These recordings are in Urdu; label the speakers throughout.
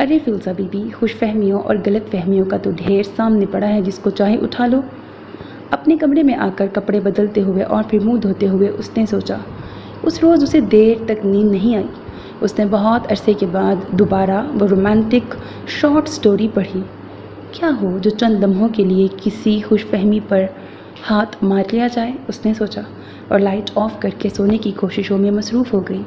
Speaker 1: ارے فلزا بی بی، خوش فہمیوں اور غلط فہمیوں کا تو ڈھیر سامنے پڑا ہے، جس کو چاہے اٹھا لو۔ اپنے کمرے میں آ کر کپڑے بدلتے ہوئے اور پھر منہ دھوتے ہوئے اس نے سوچا۔ اس روز اسے دیر تک نیند نہیں آئی۔ اس نے بہت عرصے کے بعد دوبارہ وہ رومانٹک شارٹ سٹوری پڑھی۔ کیا ہو جو چند لمحوں کے لیے کسی خوش فہمی پر ہاتھ مار لیا جائے، اس نے سوچا، اور لائٹ آف کر کے سونے کی کوششوں میں مصروف ہو گئی۔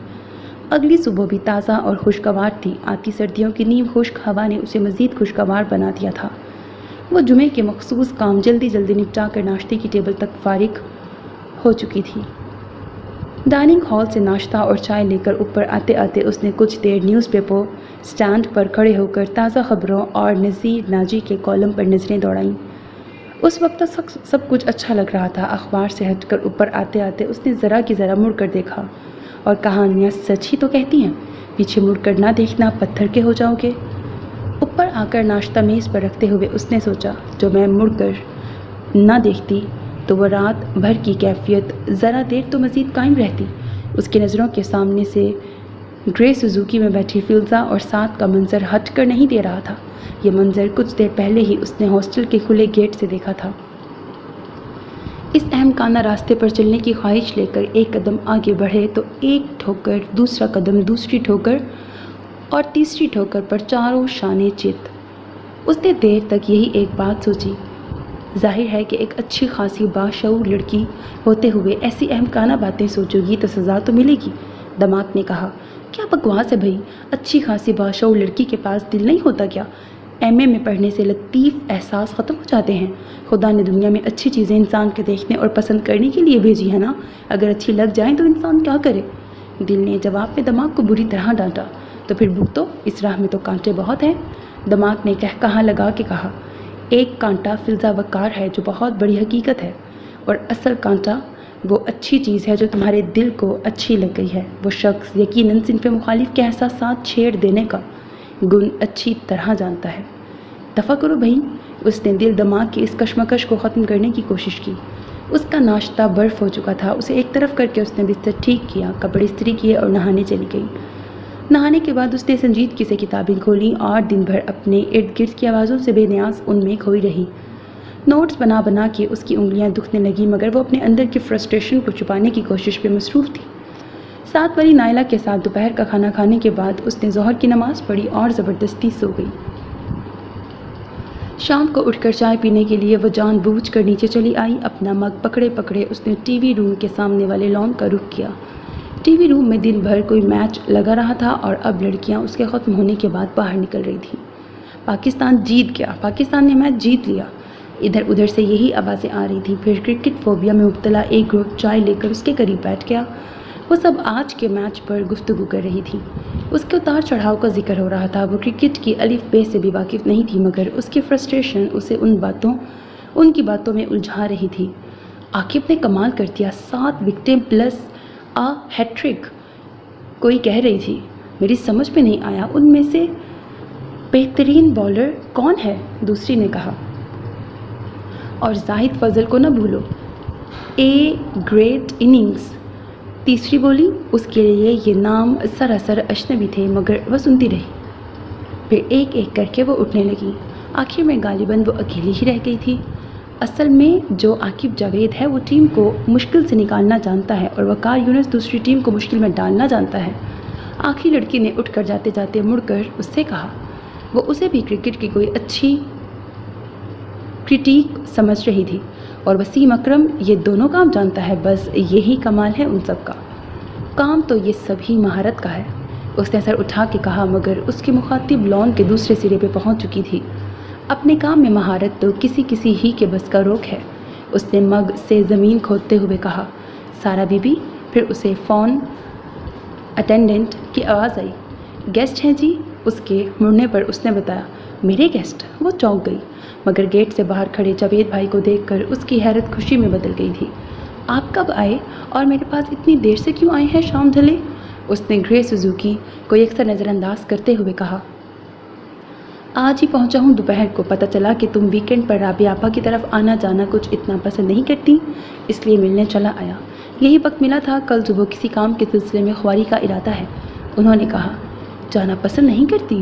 Speaker 1: اگلی صبح بھی تازہ اور خوشگوار تھی۔ آتی سردیوں کی نیم خشک ہوا نے اسے مزید خوشگوار بنا دیا تھا۔ وہ جمعے کے مخصوص کام جلدی جلدی نپٹا کر ناشتے کی ٹیبل تک فارغ ہو چکی تھی۔ ڈائننگ ہال سے ناشتہ اور چائے لے کر اوپر آتے آتے اس نے کچھ دیر نیوز پیپر سٹینڈ پر کھڑے ہو کر تازہ خبروں اور نذیر ناجی کے کالم پر نظریں دوڑائیں۔ اس وقت تک سب کچھ اچھا لگ رہا تھا۔ اخبار سے ہٹ کر اوپر آتے آتے اس نے ذرا کی ذرا مڑ کر دیکھا، اور کہانیاں سچ ہی تو کہتی ہیں، پیچھے مڑ کر نہ دیکھنا پتھر کے ہو جاؤ گے۔ اوپر آ کر ناشتہ میز پر رکھتے ہوئے اس نے سوچا، جو میں مڑ کر نہ دیکھتی تو وہ رات بھر کی کیفیت ذرا دیر تو مزید قائم رہتی۔ اس کی نظروں کے سامنے سے گرے سوزوکی میں بیٹھی فلزا اور ساتھ کا منظر ہٹ کر نہیں دے رہا تھا۔ یہ منظر کچھ دیر پہلے ہی اس نے ہاسٹل کے کھلے گیٹ سے دیکھا تھا۔ اس اہم کانہ راستے پر چلنے کی خواہش لے کر ایک قدم آگے بڑھے تو ایک ٹھوکر، دوسرا قدم، دوسری ٹھوکر اور تیسری ٹھوکر پر چاروں شانے چت۔ اس نے دیر تک یہی ایک بات سوچی، ظاہر ہے کہ ایک اچھی خاصی باشعور لڑکی ہوتے ہوئے ایسی اہم کانہ باتیں سوچو گی تو سزا تو ملے گی۔ دماغ نے کہا، کیا بکواس ہے بھائی، اچھی خاصی باشعور لڑکی کے پاس دل نہیں ہوتا کیا؟ ایم اے میں پڑھنے سے لطیف احساس ختم ہو جاتے ہیں۔ خدا نے دنیا میں اچھی چیزیں انسان کے دیکھنے اور پسند کرنے کے لیے بھیجی ہے نا، اگر اچھی لگ جائیں تو انسان کیا کرے؟ دل نے جواب میں دماغ کو بری طرح ڈانٹا، تو پھر بھگتو، اس راہ میں تو کانٹے بہت ہیں۔ دماغ نے کہا لگا کے کہا، ایک کانٹا فلزا وقار ہے جو بہت بڑی حقیقت ہے، اور اصل کانٹا وہ اچھی چیز ہے جو تمہارے دل کو اچھی لگ گئی ہے۔ وہ شخص یقیناً صنف مخالف کے احساسات چھیڑ دینے کا گن اچھی طرح جانتا ہے۔ دفع کرو بھائی، اس نے دل دماغ کی اس کشمکش کو ختم کرنے کی کوشش کی۔ اس کا ناشتہ برف ہو چکا تھا، اسے ایک طرف کر کے اس نے بستر ٹھیک کیا، کپڑے استری کیے اور نہانے چلی گئی۔ نہانے کے بعد اس نے سنجیدگی سے کتابیں کھولیں اور دن بھر اپنے ارد گرد کی آوازوں سے بے نیاز ان میں کھوئی رہی۔ نوٹس بنا بنا کے اس کی انگلیاں دکھنے لگیں، مگر وہ اپنے اندر کی فرسٹریشن کو چھپانے کی کوشش پہ مصروف تھی۔ ساتھ والی نائلہ کے ساتھ دوپہر کا کھانا کھانے کے بعد اس نے ظہر کی نماز پڑھی اور زبردستی سو گئی۔ شام کو اٹھ کر چائے پینے کے لیے وہ جان بوجھ کر نیچے چلی آئی۔ اپنا مگ پکڑے پکڑے اس نے ٹی وی روم کے سامنے والے لان کا رخ کیا۔ ٹی وی روم میں دن بھر کوئی میچ لگا رہا تھا اور اب لڑکیاں اس کے ختم ہونے کے بعد باہر نکل رہی تھیں۔ پاکستان جیت گیا، پاکستان نے میچ جیت لیا، ادھر ادھر سے یہی آوازیں آ رہی تھیں۔ پھر کرکٹ فوبیا میں مبتلا ایک گروپ چائے لے کر اس کے قریب بیٹھ گیا۔ وہ سب آج کے میچ پر گفتگو کر رہی تھی۔ اس کے اتار چڑھاؤ کا ذکر ہو رہا تھا۔ وہ کرکٹ کی الف بے سے بھی واقف نہیں تھی، مگر اس کی فرسٹریشن اسے ان کی باتوں میں الجھا رہی تھی۔ عاقب نے کمال کر دیا، 7 وکٹیں پلس ہیٹ ٹرک، کوئی کہہ رہی تھی۔ میری سمجھ میں نہیں آیا ان میں سے بہترین بالر کون ہے، دوسری نے کہا، اور زاہد فضل کو نہ بھولو، اے گریٹ اننگز، تیسری بولی۔ اس کے لیے یہ نام سراسر اشنبی تھے، مگر وہ سنتی رہی۔ پھر ایک ایک کر کے وہ اٹھنے لگی۔ آخر میں غالباً وہ اکیلی ہی رہ گئی تھی۔ اصل میں جو عاقب جاوید ہے وہ ٹیم کو مشکل سے نکالنا جانتا ہے، اور وقار یونس دوسری ٹیم کو مشکل میں ڈالنا جانتا ہے۔ آخری لڑکی نے اٹھ کر جاتے جاتے مڑ کر اس سے کہا، وہ اسے بھی کرکٹ کی کوئی اچھی کرٹیک سمجھ رہی تھی، اور وسیم اکرم یہ دونوں کام جانتا ہے، بس یہی کمال ہے ان سب کا، کام تو یہ سبھی مہارت کا ہے۔ اس نے سر اٹھا کے کہا، مگر اس کی مخاطب لان کے دوسرے سرے پہ پہنچ چکی تھی۔ اپنے کام میں مہارت تو کسی ہی کے بس کا روک ہے۔ اس نے مگ سے زمین کھودتے ہوئے کہا، سارا بی بی۔ پھر اسے فون اٹینڈنٹ کی آواز آئی، گیسٹ ہیں جی۔ اس کے مڑنے پر اس نے بتایا، میرے گیسٹ؟ وہ چونک گئی، مگر گیٹ سے باہر کھڑے جاوید بھائی کو دیکھ کر اس کی حیرت خوشی میں بدل گئی تھی۔ آپ کب آئے اور میرے پاس اتنی دیر سے کیوں آئے ہیں شام ڈھلے؟ اس نے گرے سوزوکی کو یکسر نظر انداز کرتے ہوئے کہا، آج ہی پہنچا ہوں دوپہر کو، پتہ چلا کہ تم ویکینڈ پر رابعہ آپا کی طرف آنا جانا کچھ اتنا پسند نہیں کرتی، اس لیے ملنے چلا آیا۔ یہی وقت ملا تھا، کل صبح کسی کام کے سلسلے میں خواری کا ارادہ ہے۔ انہوں نے کہا، جانا پسند نہیں کرتی؟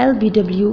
Speaker 1: LBW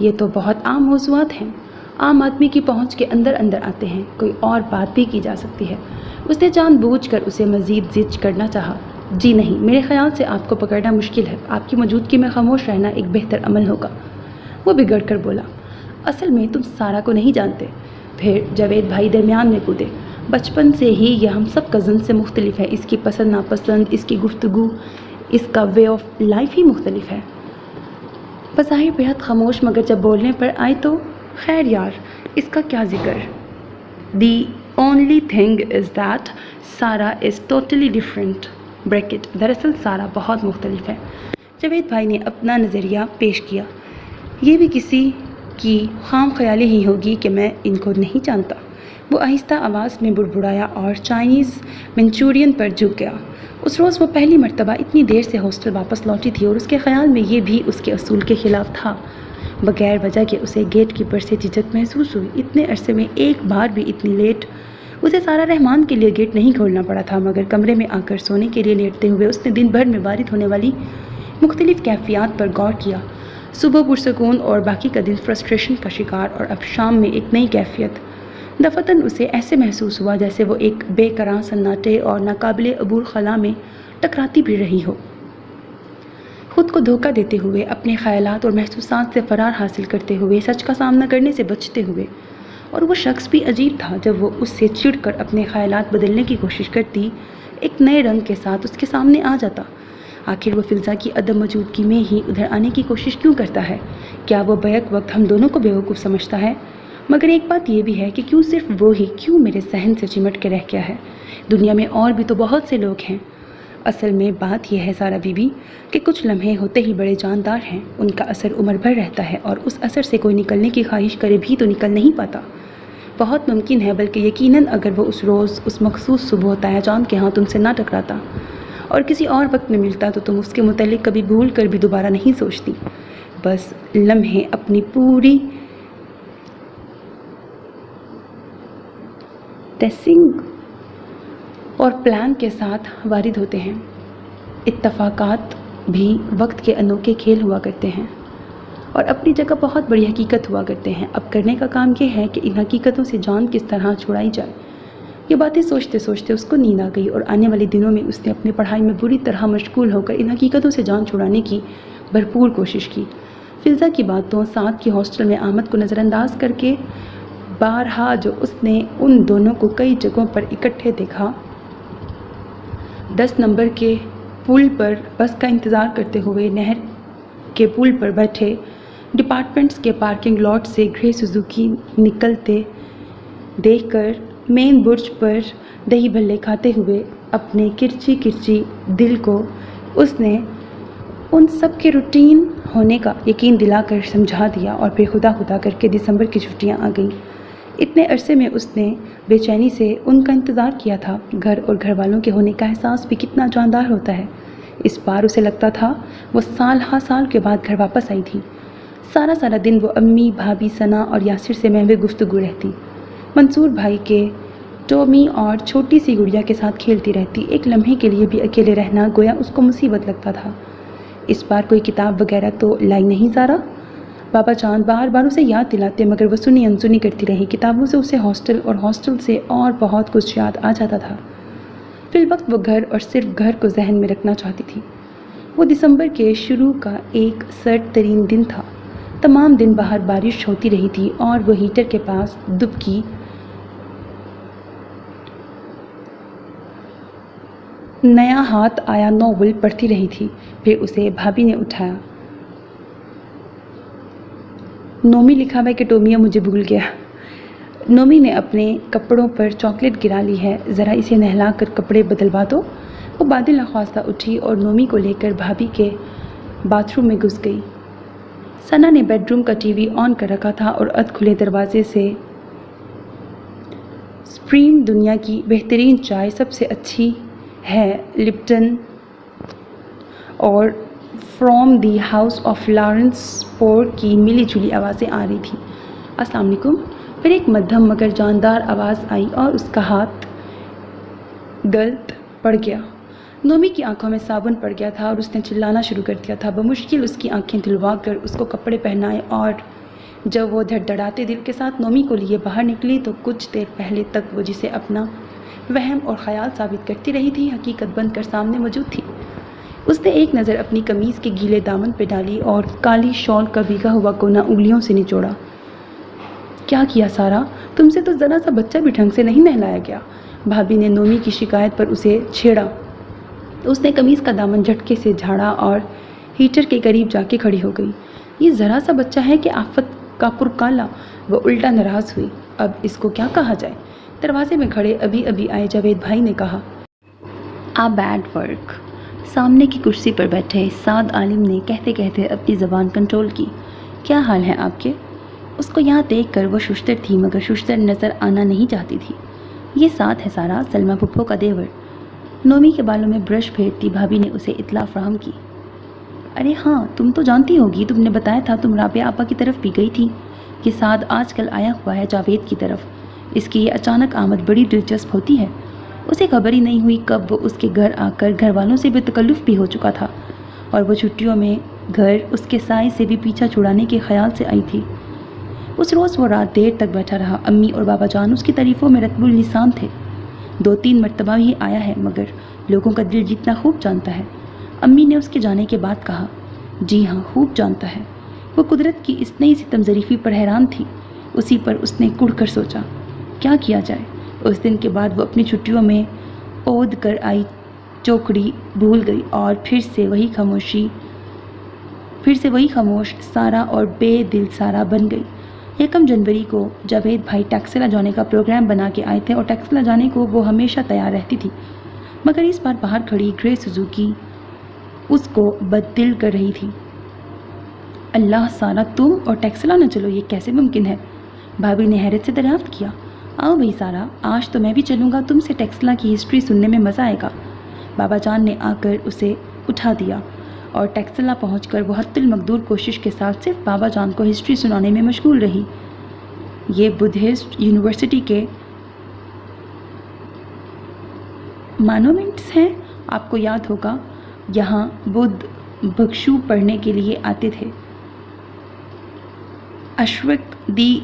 Speaker 1: یہ تو بہت عام موضوعات ہیں، عام آدمی کی پہنچ کے اندر اندر آتے ہیں، کوئی اور بات بھی کی جا سکتی ہے۔ اس نے جان بوجھ کر اسے مزید زج کرنا چاہا۔ جی نہیں، میرے خیال سے آپ کو پکڑنا مشکل ہے، آپ کی موجودگی میں خاموش رہنا ایک بہتر عمل ہوگا۔ وہ بگڑ کر بولا، اصل میں تم سارا کو نہیں جانتے۔ پھر جاوید بھائی درمیان میں کودے، بچپن سے ہی یہ ہم سب کزن سے مختلف ہے، اس کی پسند ناپسند، اس کی گفتگو، اس کا وے آف لائف ہی مختلف ہے۔ بظاہر بےحد خاموش، مگر جب بولنے پر آئے تو خیر یار، اس کا کیا ذکر۔ The only thing is that سارا از ٹوٹلی ڈفرینٹ بریکٹ، دراصل سارا بہت مختلف ہے۔ جاوید بھائی نے اپنا نظریہ پیش کیا، یہ بھی کسی کی خام خیالی ہی ہوگی کہ میں ان کو نہیں جانتا۔ وہ آہستہ آواز میں بڑبڑایا اور چائنیز منچورین پر جھک گیا۔ اس روز وہ پہلی مرتبہ اتنی دیر سے ہاسٹل واپس لوٹی تھی اور اس کے خیال میں یہ بھی اس کے اصول کے خلاف تھا۔ بغیر وجہ کے اسے گیٹ کیپر سے جھجک محسوس ہوئی۔ اتنے عرصے میں ایک بار بھی اتنی لیٹ اسے سارا رحمان کے لیے گیٹ نہیں کھولنا پڑا تھا، مگر کمرے میں آ کر سونے کے لیے لیٹتے ہوئے اس نے دن بھر میں وارد ہونے والی مختلف کیفیات پر غور کیا۔ صبح پرسکون اور باقی کا دن فرسٹریشن کا شکار، اور اب شام میں ایک نئی کیفیت۔ دفعتاً اسے ایسے محسوس ہوا جیسے وہ ایک بے قرار سناٹے اور ناقابل عبور خلا میں ٹکراتی بھی رہی ہو، خود کو دھوکہ دیتے ہوئے، اپنے خیالات اور محسوسات سے فرار حاصل کرتے ہوئے، سچ کا سامنا کرنے سے بچتے ہوئے۔ اور وہ شخص بھی عجیب تھا، جب وہ اس سے چڑ کر اپنے خیالات بدلنے کی کوشش کرتی، ایک نئے رنگ کے ساتھ اس کے سامنے آ جاتا۔ آخر وہ فلزا کی عدم موجودگی میں ہی ادھر آنے کی کوشش کیوں کرتا ہے؟ کیا وہ بیک وقت ہم دونوں کو بیوقوف سمجھتا ہے؟ مگر ایک بات یہ بھی ہے کہ کیوں صرف وہ ہی کیوں میرے ذہن سے چمٹ کے رہ گیا ہے؟ دنیا میں اور بھی تو بہت سے لوگ ہیں۔ اصل میں بات یہ ہے سارا بی بی کہ کچھ لمحے ہوتے ہی بڑے جاندار ہیں، ان کا اثر عمر بھر رہتا ہے، اور اس اثر سے کوئی نکلنے کی خواہش کرے بھی تو نکل نہیں پاتا۔ بہت ممکن ہے، بلکہ یقیناً، اگر وہ اس روز اس مخصوص صبح تایا چاند کے ہاں تم سے نہ ٹکراتا اور کسی اور وقت میں ملتا تو تم اس کے متعلق کبھی بھول کر بھی دوبارہ نہیں سوچتی۔ بس لمحے اپنی پوری ٹیسنگ اور پلان کے ساتھ وارد ہوتے ہیں۔ اتفاقات بھی وقت کے انوکھے کھیل ہوا کرتے ہیں اور اپنی جگہ بہت بڑی حقیقت ہوا کرتے ہیں۔ اب کرنے کا کام یہ ہے کہ ان حقیقتوں سے جان کس طرح چھڑائی جائے۔ یہ باتیں سوچتے سوچتے اس کو نیند آ گئی، اور آنے والے دنوں میں اس نے اپنی پڑھائی میں بری طرح مشغول ہو کر ان حقیقتوں سے جان چھڑانے کی بھرپور کوشش کی۔ فلزا کی باتوں، ساتھ کی ہاسٹل میں آمد کو نظر انداز کر کے، بارہا جو اس نے ان دونوں کو کئی جگہوں پر اکٹھے دیکھا، 10 نمبر کے پل پر بس کا انتظار کرتے ہوئے، نہر کے پل پر بیٹھے، ڈپارٹمنٹس کے پارکنگ لاٹ سے گرے سوزوکی نکلتے دیکھ کر، مین برج پر دہی بھلے کھاتے ہوئے، اپنے کرچی کرچی دل کو اس نے ان سب کے روٹین ہونے کا یقین دلا کر سمجھا دیا، اور پھر خدا خدا کر کے دسمبر کی چھٹیاں آ گئیں۔ اتنے عرصے میں اس نے بے چینی سے ان کا انتظار کیا تھا۔ گھر اور گھر والوں کے ہونے کا احساس بھی کتنا جاندار ہوتا ہے۔ اس بار اسے لگتا تھا وہ سال ہا سال کے بعد گھر واپس آئی تھی۔ سارا سارا دن وہ امی، بھابھی ثنا اور یاسر سے محو گفتگو رہتی، منصور بھائی کے ٹومی اور چھوٹی سی گڑیا کے ساتھ کھیلتی رہتی۔ ایک لمحے کے لیے بھی اکیلے رہنا گویا اس کو مصیبت لگتا تھا۔ اس بار کوئی کتاب وغیرہ تو لائی نہیں سارا؟ بابا چاند بار بار اسے یاد دلاتے، مگر وہ سنی انسنی کرتی رہی۔ کتابوں سے اسے ہاسٹل اور ہاسٹل سے اور بہت کچھ یاد آ جاتا تھا۔ فی الوقت وہ گھر اور صرف گھر کو ذہن میں رکھنا چاہتی تھی۔ وہ دسمبر کے شروع کا ایک سرد ترین دن تھا۔ تمام دن باہر بارش ہوتی رہی تھی اور وہ ہیٹر کے پاس دبکی نیا ہاتھ آیا ناول پڑھتی رہی تھی۔ پھر اسے بھابھی نے اٹھایا۔ نومی لکھا ہوا ہے کہ ٹومیہ مجھے بھول گیا۔ نومی نے اپنے کپڑوں پر چاکلیٹ گرا لی ہے، ذرا اسے نہلا کر کپڑے بدلوا دو۔ وہ بادل نخواستہ اٹھی اور نومی کو لے کر بھابھی کے باتھ روم میں گھس گئی۔ ثنا نے بیڈ روم کا ٹی وی آن کر رکھا تھا اور ادھ کھلے دروازے سے سپریم دنیا کی بہترین چائے، سب سے اچھی ہے لپٹن، اور from the house of Lawrence پور کی ملی جلی آوازیں آ رہی تھیں۔ السلام علیکم۔ پھر ایک مدھم مگر جاندار آواز آئی اور اس کا ہاتھ غلط پڑ گیا۔ نومی کی آنکھوں میں صابن پڑ گیا تھا اور اس نے چلانا شروع کر دیا تھا۔ بمشکل اس کی آنکھیں دلوا کر اس کو کپڑے پہنائے اور جب وہ دھڑدھڑاتے دل کے ساتھ نومی کو لیے باہر نکلی تو کچھ دیر پہلے تک وہ جسے اپنا وہم اور خیال ثابت کرتی رہی تھی حقیقت بن کر سامنے موجود تھی۔ اس نے ایک نظر اپنی قمیض کے گیلے دامن پہ ڈالی اور کالی شال کا بھیگا ہوا کونا انگلیوں سے نچوڑا۔ کیا کیا سارا؟ تم سے تو ذرا سا بچہ بھی ڈھنگ سے نہیں نہلایا گیا۔ بھابھی نے نومی کی شکایت پر اسے چھیڑا تو اس نے قمیض کا دامن جھٹکے سے جھاڑا اور ہیٹر کے قریب جا کے کھڑی ہو گئی۔ یہ ذرا سا بچہ ہے کہ آفت کا پرکالا۔ وہ الٹا ناراض ہوئی۔ اب اس کو کیا کہا جائے؟ دروازے میں کھڑے ابھی ابھی آئے جاوید بھائی نے کہا۔ آ بیڈ ورک۔ سامنے کی کرسی پر بیٹھے سعد عالم نے کہتے کہتے اپنی زبان کنٹرول کی۔ کیا حال ہے آپ کے؟ اس کو یہاں دیکھ کر وہ ششتر تھی مگر ششتر نظر آنا نہیں چاہتی تھی۔ یہ سعد ہے سارا، سلمہ پھپھو کا دیور۔ نومی کے بالوں میں برش پھیرتی بھابھی نے اسے اطلاع فراہم کی۔ ارے ہاں، تم تو جانتی ہوگی، تم نے بتایا تھا تم رابعہ آپا کی طرف بھی گئی تھی۔ یہ سعد آج کل آیا ہوا ہے جاوید کی طرف۔ اس کی یہ اچانک آمد بڑی دلچسپ ہوتی ہے۔ اسے خبر ہی نہیں ہوئی کب وہ اس کے گھر آ کر گھر والوں سے بے تکلف بھی ہو چکا تھا اور وہ چھٹیوں میں گھر اس کے سائے سے بھی پیچھا چھڑانے کے خیال سے آئی تھی۔ اس روز وہ رات دیر تک بیٹھا رہا۔ امی اور بابا جان اس کی تعریفوں میں رتب اللسان تھے۔ 2-3 مرتبہ ہی آیا ہے مگر لوگوں کا دل جتنا خوب جانتا ہے۔ امی نے اس کے جانے کے بعد کہا، جی ہاں خوب جانتا ہے۔ وہ قدرت کی اس نئی ستم ظریفی پر حیران تھی۔ اسی پر اس نے کڑھ کر سوچا، کیا کیا جائے؟ اس دن کے بعد وہ اپنی چھٹیوں میں اودھ کر آئی چوکڑی بھول گئی اور پھر سے وہی خاموش سارا اور بے دل سارا بن گئی۔ 1 جنوری کو جاوید بھائی ٹیکسلا جانے کا پروگرام بنا کے آئے تھے اور ٹیکسلا جانے کو وہ ہمیشہ تیار رہتی تھی مگر اس بار باہر کھڑی گرے سوزوکی اس کو بد دل کر رہی تھی۔ اللہ سارا، تم اور ٹیکسلا نہ چلو، یہ کیسے ممکن ہے؟ بھابھی نے حیرت سے دریافت کیا۔ آؤ بھائی سارا، آج تو میں بھی چلوں گا، تم سے ٹیکسلا کی ہسٹری سننے میں مزہ آئے گا۔ بابا جان نے آ کر اسے اٹھا دیا اور ٹیکسلا پہنچ کر وہ حتی المقدور کوشش کے ساتھ صرف بابا جان کو ہسٹری سنانے میں مشغول رہی۔ یہ بدھسٹ یونیورسٹی کے مانومنٹس ہیں، آپ کو یاد ہوگا یہاں بدھ بھکشو پڑھنے کے لیے آتے تھے۔ اشوک دی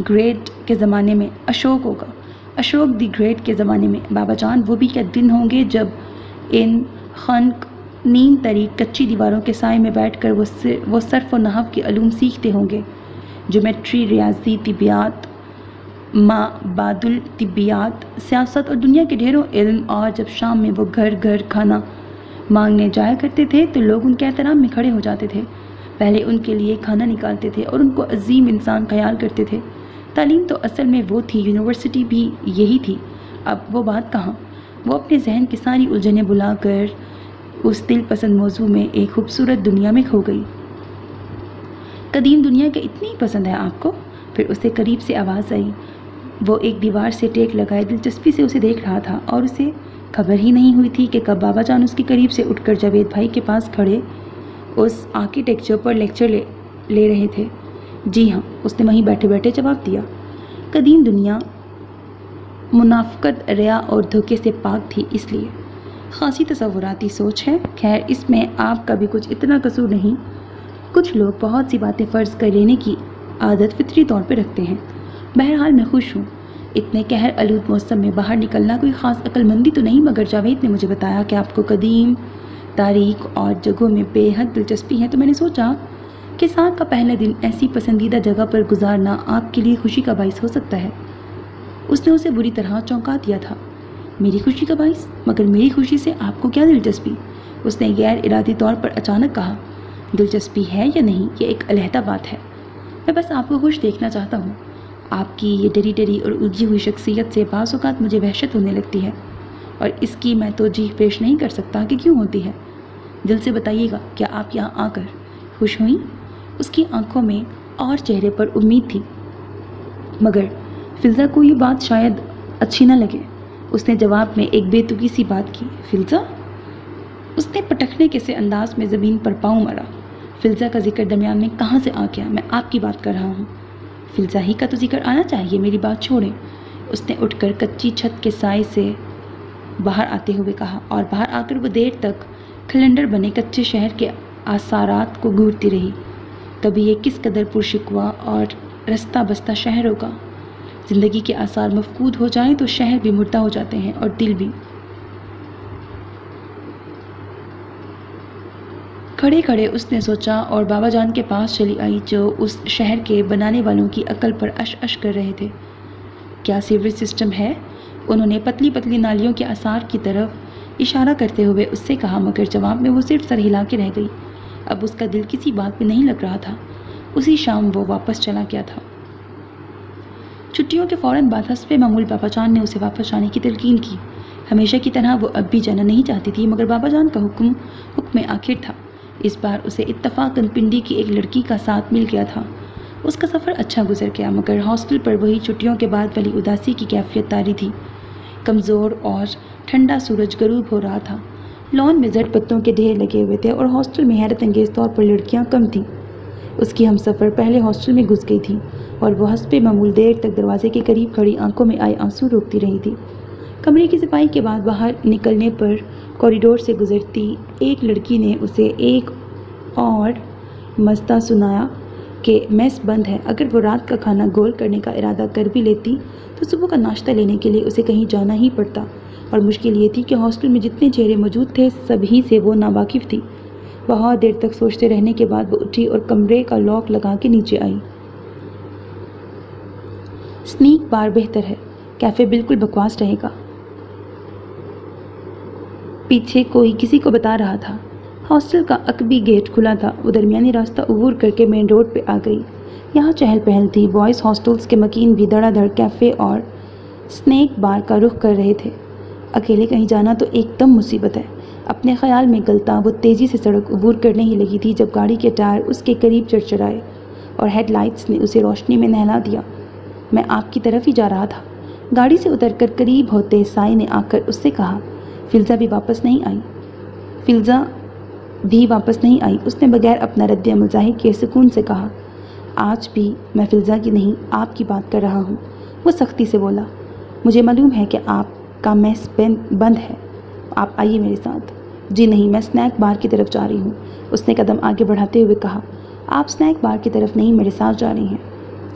Speaker 1: گریٹ کے زمانے میں اشوک دی گریٹ کے زمانے میں بابا جان وہ بھی کیا دن ہوں گے جب ان خنک نیم طریق کچی دیواروں کے سائے میں بیٹھ کر وہ صرف و نحو کے علوم سیکھتے ہوں گے، جیومیٹری، ریاضی، طبیعت، ما بعد الطبیعت، سیاست اور دنیا کے ڈھیروں علم۔ اور جب شام میں وہ گھر گھر کھانا مانگنے جایا کرتے تھے تو لوگ ان کے احترام میں کھڑے ہو جاتے تھے، پہلے ان کے لیے کھانا نکالتے تھے اور ان کو عظیم انسان خیال کرتے تھے۔ تعلیم تو اصل میں وہ تھی، یونیورسٹی بھی یہی تھی۔ اب وہ بات کہاں؟ وہ اپنے ذہن کی ساری الجھنیں بلا کر اس دل پسند موضوع میں ایک خوبصورت دنیا میں کھو گئی۔ قدیم دنیا کا اتنی ہی پسند ہے آپ کو؟ پھر اسے قریب سے آواز آئی۔ وہ ایک دیوار سے ٹیک لگائے دلچسپی سے اسے دیکھ رہا تھا اور اسے خبر ہی نہیں ہوئی تھی کہ کب بابا جان اس کے قریب سے اٹھ کر جاوید بھائی کے پاس کھڑے اس آرکیٹیکچر پر لیکچر لے رہے تھے۔ جی ہاں، اس نے وہیں بیٹھے بیٹھے جواب دیا۔ قدیم دنیا منافقت، ریا اور دھوکے سے پاک تھی، اس لیے خاصی تصوراتی سوچ ہے۔ خیر، اس میں آپ کا بھی کچھ اتنا قصور نہیں۔ کچھ لوگ بہت سی باتیں فرض کر لینے کی عادت فطری طور پہ رکھتے ہیں۔ بہرحال میں خوش ہوں۔ اتنے قہر آلود موسم میں باہر نکلنا کوئی خاص عقل مندی تو نہیں مگر جاوید نے مجھے بتایا کہ آپ کو قدیم تاریخ اور جگہوں میں بے حد دلچسپی ہے، تو میں نے سوچا کہ سال کا پہلا دن ایسی پسندیدہ جگہ پر گزارنا آپ کے لیے خوشی کا باعث ہو سکتا ہے۔ اس نے اسے بری طرح چونکا دیا تھا۔ میری خوشی کا باعث؟ مگر میری خوشی سے آپ کو کیا دلچسپی؟ اس نے غیر ارادی طور پر اچانک کہا۔ دلچسپی ہے یا نہیں یہ ایک علیحدہ بات ہے، میں بس آپ کو خوش دیکھنا چاہتا ہوں۔ آپ کی یہ ڈری ڈری اور الجھی ہوئی شخصیت سے بعض اوقات مجھے وحشت ہونے لگتی ہے اور اس کی میں توجیح پیش نہیں کر سکتا کہ کیوں ہوتی ہے۔ دل سے بتائیے گا، کیا آپ یہاں آ کر خوش ہوئیں؟ اس کی آنکھوں میں اور چہرے پر امید تھی، مگر فلزا کو یہ بات شاید اچھی نہ لگے۔ اس نے جواب میں ایک بے تکی سی بات کی۔ فلزا؟ اس نے پٹکنے کے سے انداز میں زمین پر پاؤں مارا۔ فلزا کا ذکر درمیان میں کہاں سے آ گیا؟ میں آپ کی بات کر رہا ہوں۔ فلزا ہی کا تو ذکر آنا چاہیے، میری بات چھوڑیں۔ اس نے اٹھ کر کچی چھت کے سائے سے باہر آتے ہوئے کہا اور باہر آ کر وہ دیر تک کھلنڈر بنے کچے شہر کے آثارات کو گھورتی رہی۔ کبھی یہ کس قدر پرشکوہ اور رستہ بستہ شہروں کا۔ زندگی کے آثار مفقود ہو جائیں تو شہر بھی مردہ ہو جاتے ہیں اور دل بھی۔ کھڑے کھڑے اس نے سوچا اور بابا جان کے پاس چلی آئی جو اس شہر کے بنانے والوں کی عقل پر اش اش کر رہے تھے۔ کیا سیوریج سسٹم ہے؟ انہوں نے پتلی پتلی نالیوں کے آثار کی طرف اشارہ کرتے ہوئے اس سے کہا، مگر جواب میں وہ صرف سر ہلا کے رہ گئی۔ اب اس کا دل کسی بات میں نہیں لگ رہا تھا۔ اسی شام وہ واپس چلا گیا تھا۔ چھٹیوں کے فوراً بعد حسب معمول بابا جان نے اسے واپس جانے کی تلقین کی۔ ہمیشہ کی طرح وہ اب بھی جانا نہیں چاہتی تھی، مگر بابا جان کا حکم آخر تھا۔ اس بار اسے اتفاقاً پنڈی کی ایک لڑکی کا ساتھ مل گیا تھا۔ اس کا سفر اچھا گزر گیا، مگر ہاسٹل پر وہی چھٹیوں کے بعد والی اداسی کی کیفیت طاری تھی۔ کمزور اور ٹھنڈا سورج غروب ہو رہا تھا۔ لان میں زرد پتوں کے ڈھیر لگے ہوئے تھے اور ہاسٹل میں حیرت انگیز طور پر لڑکیاں کم تھیں۔ اس کی ہم سفر پہلے ہاسٹل میں گھس گئی تھی اور وہ حسب معمول دیر تک دروازے کے قریب کھڑی آنکھوں میں آئے آنسو روکتی رہی تھی۔ کمرے کی صفائی کے بعد باہر نکلنے پر کوریڈور سے گزرتی ایک لڑکی نے اسے ایک اور مزدہ سنایا کہ میس بند ہے۔ اگر وہ رات کا کھانا گول کرنے کا ارادہ کر بھی لیتی تو صبح کا ناشتہ لینے کے لیے اسے کہیں جانا ہی پڑتا، اور مشکل یہ تھی کہ ہاسٹل میں جتنے چہرے موجود تھے سبھی سے وہ ناواقف تھی۔ بہت دیر تک سوچتے رہنے کے بعد وہ اٹھی اور کمرے کا لاک لگا کے نیچے آئی۔ سنیک بار بہتر ہے، کیفے بالکل بکواس رہے گا، پیچھے کوئی کسی کو بتا رہا تھا۔ ہاسٹل کا عقبی گیٹ کھلا تھا۔ وہ درمیانی راستہ عبور کر کے مین روڈ پہ آ گئی۔ یہاں چہل پہل تھی۔ بوائز ہاسٹلز کے مکین بھی دھڑا دھڑ کیفے اور سنیک بار کا رخ کر رہے تھے۔ اکیلے کہیں جانا تو ایک دم مصیبت ہے، اپنے خیال میں گلتا وہ تیزی سے سڑک عبور کرنے ہی لگی تھی جب گاڑی کے ٹائر اس کے قریب چرچرائے اور ہیڈ لائٹس نے اسے روشنی میں نہلا دیا۔ میں آپ کی طرف ہی جا رہا تھا۔ گاڑی سے اتر کر قریب ہوتے سائے نے آ کر اس سے کہا۔ فلزا بھی واپس نہیں آئی۔ اس نے بغیر اپنا رد عمل ظاہر کیے سکون سے کہا، آج بھی میں فلزا کی نہیں آپ کی بات کر رہا ہوں۔ وہ سختی سے بولا، مجھے معلوم ہے کہ آپ کا میس بند ہے، آپ آئیے میرے ساتھ۔ جی نہیں، میں سنیک بار کی طرف جا رہی ہوں۔ اس نے قدم آگے بڑھاتے ہوئے کہا، آپ سنیک بار کی طرف نہیں میرے ساتھ جا رہی ہیں۔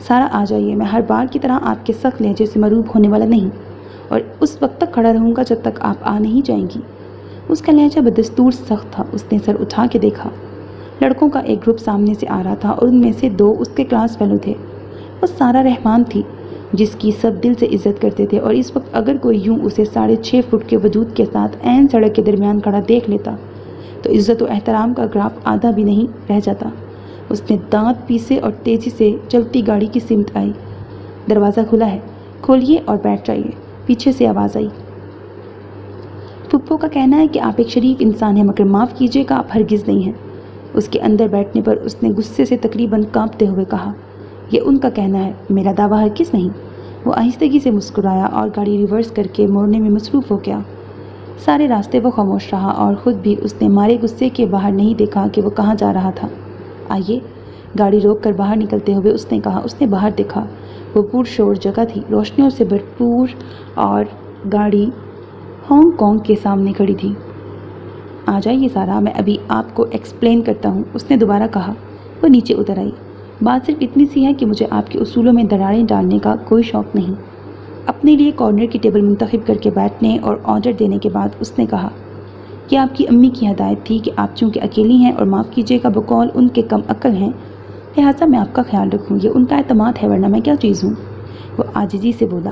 Speaker 1: سارا آ جائیے، میں ہر بار کی طرح آپ کے سخت لہجے سے مروب ہونے والا نہیں، اور اس وقت تک کھڑا رہوں گا جب تک آپ آ نہیں جائیں گی۔ اس کا لہجہ بدستور سخت تھا۔ اس نے سر اٹھا کے دیکھا۔ لڑکوں کا ایک گروپ سامنے سے آ رہا تھا اور ان میں سے 2 اس کے کلاس فیلو تھے۔ وہ سارا رحمان تھی جس کی سب دل سے عزت کرتے تھے، اور اس وقت اگر کوئی یوں اسے 6.5 فٹ کے وجود کے ساتھ عین سڑک کے درمیان کھڑا دیکھ لیتا تو عزت و احترام کا گراف آدھا بھی نہیں رہ جاتا۔ اس نے دانت پیسے اور تیزی سے چلتی گاڑی کی سمت آئی۔ دروازہ کھلا ہے، کھولیے اور بیٹھ جائیے، پیچھے سے آواز آئی۔ پھپھو کا کہنا ہے کہ آپ ایک شریف انسان ہیں، مگر معاف کیجیے گا آپ ہرگز نہیں ہیں۔ اس کے اندر بیٹھنے پر اس نے غصے سے تقریباً کانپتے ہوئے کہا، یہ ان کا کہنا ہے، میرا دعویٰ ہرگز نہیں۔ وہ آہستگی سے مسکرایا اور گاڑی ریورس کر کے موڑنے میں مصروف ہو گیا۔ سارے راستے وہ خاموش رہا اور خود بھی اس نے مارے غصے کے باہر نہیں دیکھا کہ وہ کہاں جا رہا تھا۔ آئیے، گاڑی روک کر باہر نکلتے ہوئے اس نے کہا۔ اس نے باہر دیکھا، وہ پور شور جگہ تھی، روشنیوں سے بھرپور، اور گاڑی ہانگ کانگ کے سامنے کھڑی تھی۔ آ جائیے سارا، میں ابھی آپ کو ایکسپلین کرتا ہوں، اس نے دوبارہ کہا۔ وہ نیچے اتر آئی۔ بات صرف اتنی سی ہے کہ مجھے آپ کے اصولوں میں دراڑیں ڈالنے کا کوئی شوق نہیں۔ اپنے لیے کارنر کی ٹیبل منتخب کر کے بیٹھنے اور آرڈر دینے کے بعد اس نے کہا، یہ آپ کی امی کی ہدایت تھی کہ آپ چونکہ اکیلی ہیں اور معاف کیجیے گا بقول ان کے کم عقل ہیں، لہٰذا میں آپ کا خیال رکھوں، یہ ان کا اعتماد ہے، ورنہ میں کیا چیز ہوں۔ وہ عاجزی سے بولا،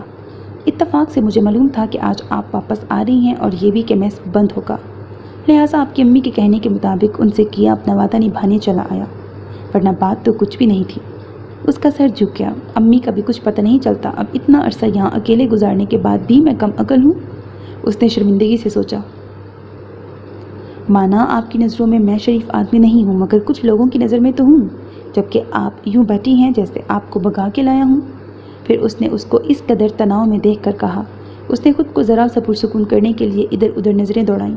Speaker 1: اتفاق سے مجھے معلوم تھا کہ آج آپ واپس آ رہی ہیں اور یہ بھی کہ میس بند ہوگا، لہٰذا آپ کی امی کے کہنے کے مطابق ان سے کیا اپنا وعدہ نبھانے چلا آیا، ورنہ بات تو کچھ بھی نہیں تھی۔ اس کا سر جھک گیا۔ امی کا بھی کچھ پتہ نہیں چلتا، اب اتنا عرصہ یہاں اکیلے گزارنے کے بعد بھی میں کم عقل ہوں، اس نے شرمندگی سے سوچا۔ مانا آپ کی نظروں میں شریف آدمی نہیں ہوں، مگر کچھ لوگوں کی نظر میں تو ہوں، جبکہ آپ یوں بیٹھی ہیں جیسے آپ کو بھگا کے لایا ہوں۔ پھر اس نے اس کو اس قدر تناؤ میں دیکھ کر کہا۔ اس نے خود کو ذرا سا پرسکون کرنے کے لیے ادھر ادھر نظریں دوڑائیں۔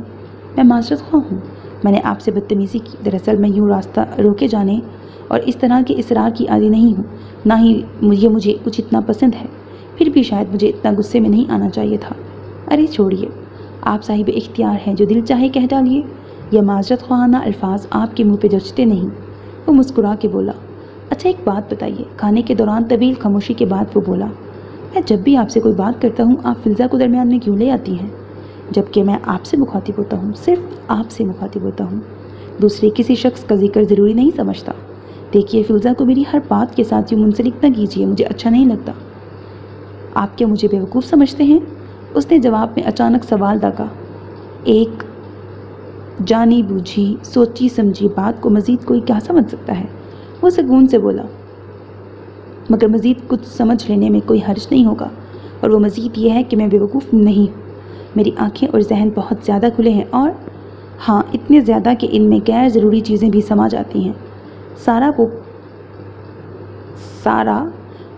Speaker 1: میں معذرت خواہ ہوں، میں نے آپ سے بدتمیزی کی، دراصل میں یوں راستہ روکے جانے اور اس طرح کے اصرار کی عادی نہیں ہوں، نہ ہی یہ مجھے کچھ اتنا پسند ہے، پھر بھی شاید مجھے اتنا غصے میں نہیں آنا چاہیے تھا۔ ارے چھوڑیے، آپ صاحب اختیار ہیں، جو دل چاہے کہہ ڈالیے، یہ معذرت خواہانہ الفاظ آپ کے منہ پہ جچتے نہیں۔ وہ مسکرا کے بولا،
Speaker 2: اچھا ایک بات بتائیے، کھانے کے دوران طویل خاموشی کے بعد وہ بولا، میں جب بھی آپ سے کوئی بات کرتا ہوں آپ فلزا کو درمیان میں کیوں لے آتی ہیں؟ جبکہ میں آپ سے مخاطب ہوتا ہوں، صرف آپ سے مخاطب ہوتا ہوں، دوسرے کسی شخص کا ذکر ضروری نہیں سمجھتا۔ دیکھیے فلزا کو میری ہر بات کے ساتھ یوں منسلک نہ کیجیے، مجھے اچھا نہیں لگتا۔ آپ کیا مجھے بیوقوف سمجھتے ہیں؟ اس نے جواب میں اچانک سوال داغا۔ ایک جانی بوجھی سوچی سمجھی بات کو مزید کوئی کیا سمجھ سکتا ہے؟ وہ سکون سے بولا، مگر مزید کچھ سمجھ لینے میں کوئی حرج نہیں ہوگا، اور وہ مزید یہ ہے کہ میں بیوقوف نہیں ہوں، میری آنکھیں اور ذہن بہت زیادہ کھلے ہیں، اور ہاں اتنے زیادہ کہ ان میں غیر ضروری چیزیں بھی سما جاتی ہیں۔ سارا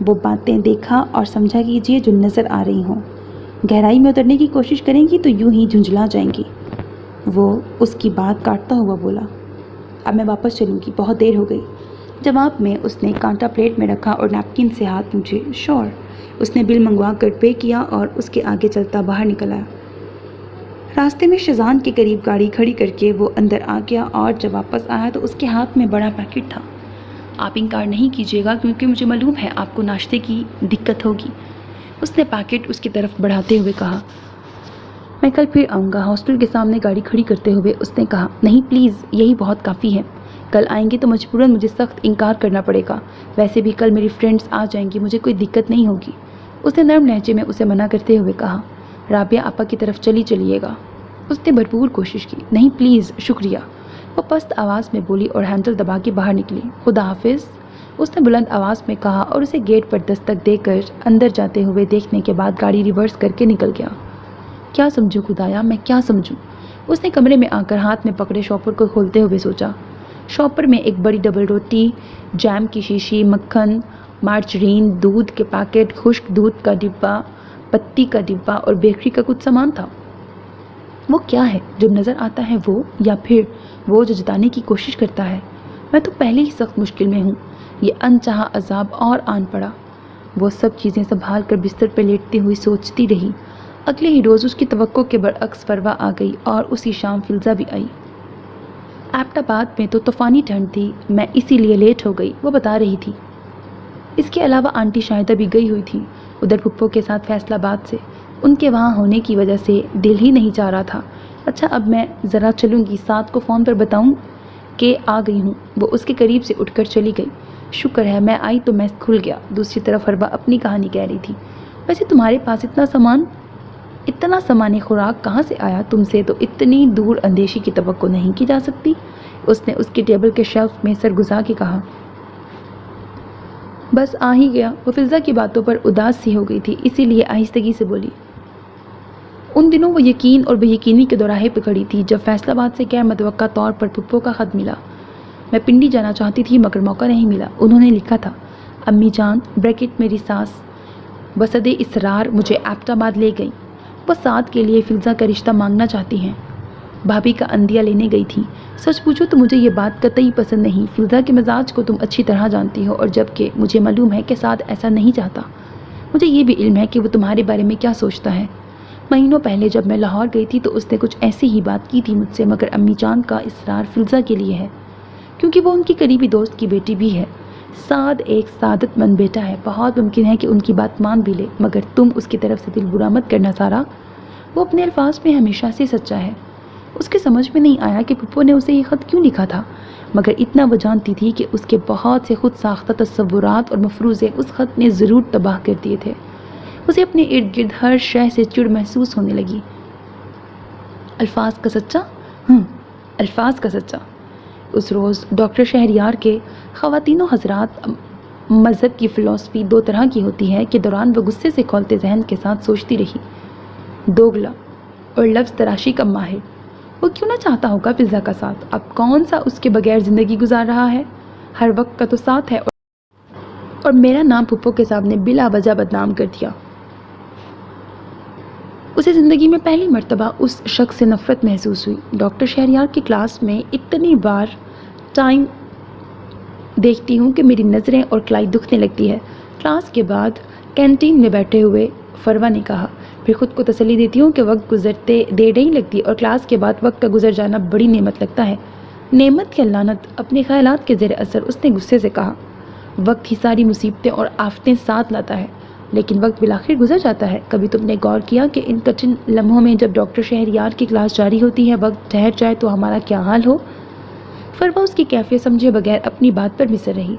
Speaker 2: وہ باتیں دیکھا اور سمجھا کیجیے جو نظر آ رہی ہوں، گہرائی میں اترنے کی کوشش کریں گی تو یوں ہی جھنجھلا جائیں گی۔ وہ اس کی بات کاٹتا ہوا بولا، اب میں واپس چلوں گی، بہت دیر ہو گئی۔ جواب میں اس نے کانٹا پلیٹ میں رکھا اور نیپکن سے ہاتھ پوچھے۔ شور، اس نے بل منگوا کر پے کیا اور اس کے آگے چلتا باہر نکل آیا۔ راستے میں شیزان کے قریب گاڑی کھڑی کر کے وہ اندر آ گیا اور جب واپس آیا تو اس کے ہاتھ میں بڑا پیکٹ تھا۔ آپ انکار نہیں کیجیے گا کیونکہ مجھے معلوم ہے آپ کو ناشتے کی دقت ہوگی، اس نے پیکٹ اس کی طرف بڑھاتے ہوئے کہا۔ میں کل پھر آؤں گا، ہاسٹل کے سامنے گاڑی کھڑی کرتے ہوئے اس نے کہا۔ نہیں پلیز، یہی بہت کافی ہے، کل آئیں گے تو مجبوراً مجھے سخت انکار کرنا پڑے گا، ویسے بھی کل میری فرینڈز آ جائیں گی، مجھے کوئی دقت نہیں ہوگی، اس نے نرم لہجے میں اسے منع کرتے ہوئے کہا۔ رابعہ آپا کی طرف چلیے گا، اس نے بھرپور کوشش کی۔ نہیں پلیز، شکریہ، وہ پست آواز میں بولی اور ہینڈل دبا کے باہر نکلی۔ خدا حافظ، اس نے بلند آواز میں کہا اور اسے گیٹ پر دستک دے کر اندر جاتے ہوئے دیکھنے کے بعد گاڑی ریورس کر کے نکل گیا۔ کیا سمجھوں خدایا، میں کیا سمجھوں، اس نے کمرے میں آ کر ہاتھ میں پکڑے شاپر کو کھولتے ہوئے سوچا۔ شاپر میں ایک بڑی ڈبل روٹی، جیم کی شیشی، مکھن، مارجرین، دودھ کے پیکٹ، خشک دودھ کا ڈبہ، پتی کا ڈبہ اور بیکری کا کچھ سامان تھا۔ وہ کیا ہے جو نظر آتا ہے وہ، یا پھر وہ جو جتانے کی کوشش کرتا ہے؟ میں تو پہلے ہی سخت مشکل میں ہوں، یہ انچاہا عذاب اور آن پڑا۔ وہ سب چیزیں سنبھال کر بستر پہ لیٹتی ہوئی سوچتی رہی۔ اگلے ہی روز اس کی توقع کے برعکس فروا آ گئی اور اسی شام فلزا بھی آئی۔ ایبٹ آباد میں تو طوفانی ٹھنڈ تھی، میں اسی لیے لیٹ ہو گئی، وہ بتا رہی تھی۔ اس کے علاوہ آنٹی شاہدہ بھی گئی ہوئی تھی ادھر پھپھو کے ساتھ فیصل آباد سے، ان کے وہاں ہونے کی وجہ سے دل ہی نہیں چاہ رہا تھا۔ اچھا اب میں ذرا چلوں گی، ساتھ کو فون پر بتاؤں کہ آ گئی ہوں، وہ اس کے قریب سے اٹھ کر چلی گئی۔ شکر ہے میں آئی تو میس کھل گیا، دوسری طرف حربا اپنی کہانی کہہ رہی تھی۔ ویسے تمہارے پاس اتنا سامان خوراک کہاں سے آیا؟ تم سے تو اتنی دور اندیشی کی توقع نہیں کی جا سکتی، اس نے اس کی ٹیبل کے شیلف میں سر گزا کے کہا۔ بس آ ہی گیا، وہ فلزا کی باتوں پر اداس سی ہو گئی تھی، اسی لیے آہستگی سے بولی۔ ان دنوں وہ یقین اور بے یقینی کے دوراہے پہ کھڑی تھی جب فیصل آباد سے غیر متوقع طور پر پھپھو کا خط ملا۔ میں پنڈی جانا چاہتی تھی مگر موقع نہیں ملا، انہوں نے لکھا تھا، امی جان بریکٹ میری ساس بصد اصرار مجھے ایبٹ آباد لے گئی، وہ ساتھ کے لیے فلزا کا رشتہ مانگنا چاہتی ہیں، بھابھی کا اندیا لینے گئی تھی۔ سچ پوچھو تو مجھے یہ بات قطعی پسند نہیں، فلزا کے مزاج کو تم اچھی طرح جانتی ہو، اور جبکہ مجھے معلوم ہے کہ سعد ایسا نہیں چاہتا، مجھے یہ بھی علم ہے کہ وہ تمہارے بارے میں کیا سوچتا ہے۔ مہینوں پہلے جب میں لاہور گئی تھی تو اس نے کچھ ایسی ہی بات کی تھی مجھ سے، مگر امی جان کا اصرار فلزا کے لیے ہے کیونکہ وہ ان کی قریبی دوست کی بیٹی بھی ہے۔ سعد ایک سعادت مند بیٹا ہے، بہت ممکن ہے کہ ان کی بات مان بھی لے، مگر تم اس کی طرف سے دل برا مت کرنا سارا، وہ اپنے الفاظ میں ہمیشہ سے سچا ہے۔ اس کے سمجھ میں نہیں آیا کہ پھپھو نے اسے یہ خط کیوں لکھا تھا، مگر اتنا وہ جانتی تھی کہ اس کے بہت سے خود ساختہ تصورات اور مفروضے اس خط نے ضرور تباہ کر دیے تھے۔ اسے اپنے ارد گرد ہر شے سے چڑ محسوس ہونے لگی۔ الفاظ کا سچا؟ الفاظ کا سچا۔ اس روز ڈاکٹر شہریار کے خواتین و حضرات مذہب کی فلسفی دو طرح کی ہوتی ہے کے دوران وہ غصے سے کھولتے ذہن کے ساتھ سوچتی رہی۔ دوگلا اور لفظ تراشی کا ماہر، وہ کیوں نہ چاہتا ہوگا فلزا کا ساتھ، اب کون سا اس کے بغیر زندگی گزار رہا ہے، ہر وقت کا تو ساتھ ہے، اور میرا نام پھپھو کے سامنے بلا وجہ بدنام کر دیا۔ اسے زندگی میں پہلی مرتبہ اس شخص سے نفرت محسوس ہوئی۔ ڈاکٹر شہریار کی کلاس میں اتنی بار ٹائم دیکھتی ہوں کہ میری نظریں اور کلائی دکھنے لگتی ہے، کلاس کے بعد کینٹین میں بیٹھے ہوئے فروا نے کہا، پھر خود کو تسلی دیتی ہوں کہ وقت گزرتے دیر نہیں لگتی اور کلاس کے بعد وقت کا گزر جانا بڑی نعمت لگتا ہے۔ نعمت یا لعنت؟ اپنے خیالات کے زیر اثر اس نے غصے سے کہا۔ وقت ہی ساری مصیبتیں اور آفتیں ساتھ لاتا ہے، لیکن وقت بالآخر گزر جاتا ہے۔ کبھی تم نے غور کیا کہ ان کٹھن لمحوں میں جب ڈاکٹر شہریار کی کلاس جاری ہوتی ہے، وقت ٹھہر جائے تو ہمارا کیا حال ہو؟ فروا اس کی کیفیت سمجھے بغیر اپنی بات پر مصر رہی۔